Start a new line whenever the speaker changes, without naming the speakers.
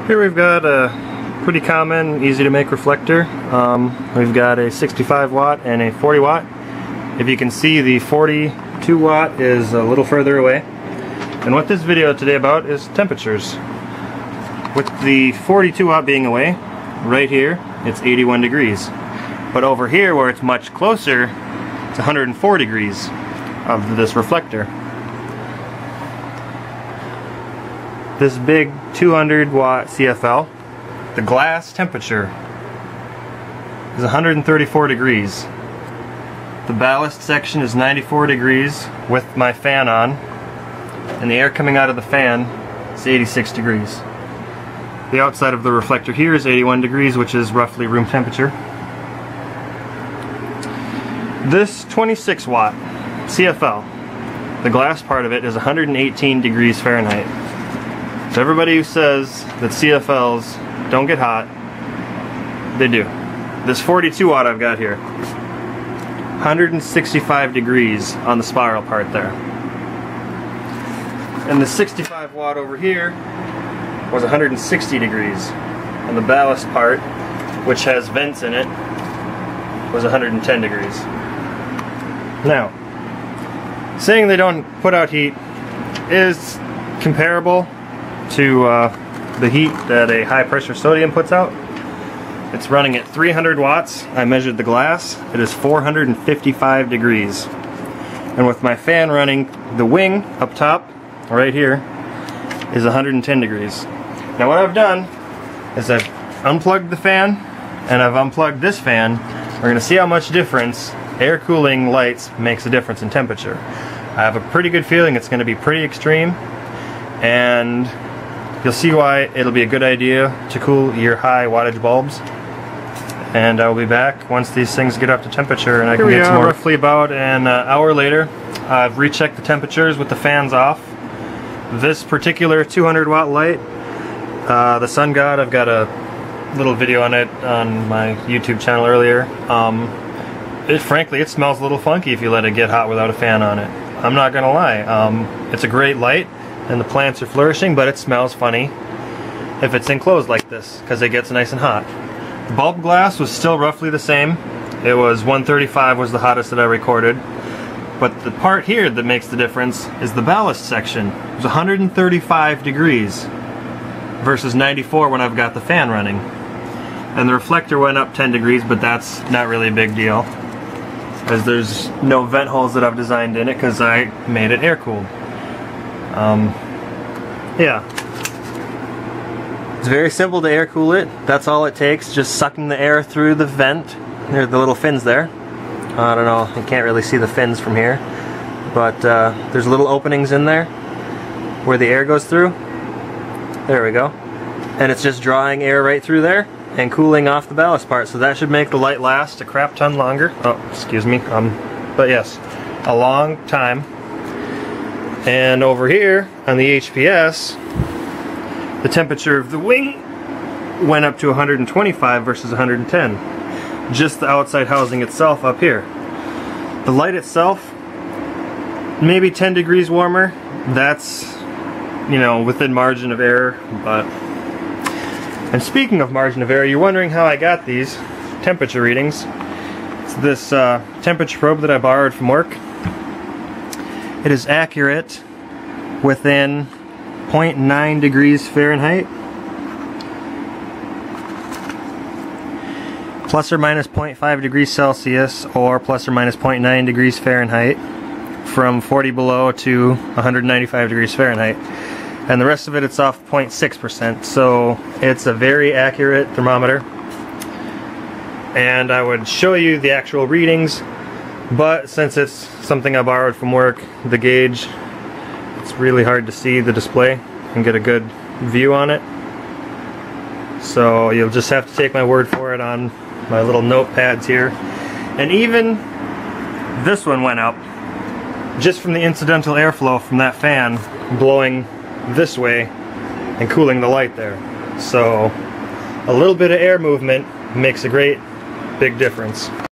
Here we've got a pretty common, easy to make reflector. We've got a 65 watt and a 40 watt. If you can see, the 42 watt is a little further away. And what this video today about is temperatures. With the 42 watt being away, right here, it's 81 degrees. But over here, where it's much closer, it's 104 degrees of this reflector. This big 200 watt CFL, the glass temperature is 134 degrees. The ballast section is 94 degrees with my fan on, and the air coming out of the fan is 86 degrees. The outside of the reflector here is 81 degrees, which is roughly room temperature. This 26 watt CFL, the glass part of it is 118 degrees Fahrenheit. So everybody who says that CFLs don't get hot, they do. This 42 watt I've got here, 165 degrees on the spiral part there. And the 65 watt over here was 160 degrees. And the ballast part, which has vents in it, was 110 degrees. Now, saying they don't put out heat is comparable to the heat that a high pressure sodium puts out. It's running at 300 watts. I measured the glass. It is 455 degrees. And with my fan running, the wing up top, right here, is 110 degrees. Now what I've done is I've unplugged the fan and I've unplugged this fan. We're going to see how much difference air cooling lights makes a difference in temperature. I have a pretty good feeling it's going to be pretty extreme, and you'll see why it'll be a good idea to cool your high wattage bulbs. And I'll be back once these things get up to temperature and I can get some more. Roughly about an hour later, I've rechecked the temperatures with the fans off. This particular 200 watt light, the Sun God, I've got a little video on it on my YouTube channel earlier. Frankly, it smells a little funky if you let it get hot without a fan on it. I'm not gonna lie. It's a great light and the plants are flourishing, but it smells funny if it's enclosed like this because it gets nice and hot. The bulb glass was still roughly the same. It was 135 was the hottest that I recorded. But the part here that makes the difference is the ballast section. It was 135 degrees versus 94 when I've got the fan running. And the reflector went up 10 degrees, but that's not really a big deal, as there's no vent holes that I've designed in it because I made it air cooled. Yeah. It's very simple to air cool it. That's all it takes, just sucking the air through the vent. There's the little fins there. I don't know, you can't really see the fins from here, but there's little openings in there where the air goes through. There we go. And it's just drawing air right through there and cooling off the ballast part, so that should make the light last a crap ton longer. Oh, excuse me. But yes, a long time. And over here on the HPS, the temperature of the wing went up to 125 versus 110. Just the outside housing itself up here. The light itself, maybe 10 degrees warmer. That's, you know, within margin of error, but... And speaking of margin of error, you're wondering how I got these temperature readings. It's this temperature probe that I borrowed from work. It is accurate within 0.9 degrees Fahrenheit, plus or minus 0.5 degrees Celsius, or plus or minus 0.9 degrees Fahrenheit, from 40 below to 195 degrees Fahrenheit. And the rest of it's off 0.6%, so it's a very accurate thermometer. And I would show you the actual readings, but since it's something I borrowed from work, the gauge, it's really hard to see the display and get a good view on it. So you'll just have to take my word for it on my little notepads here. And even this one went up just from the incidental airflow from that fan blowing this way and cooling the light there. So a little bit of air movement makes a great big difference.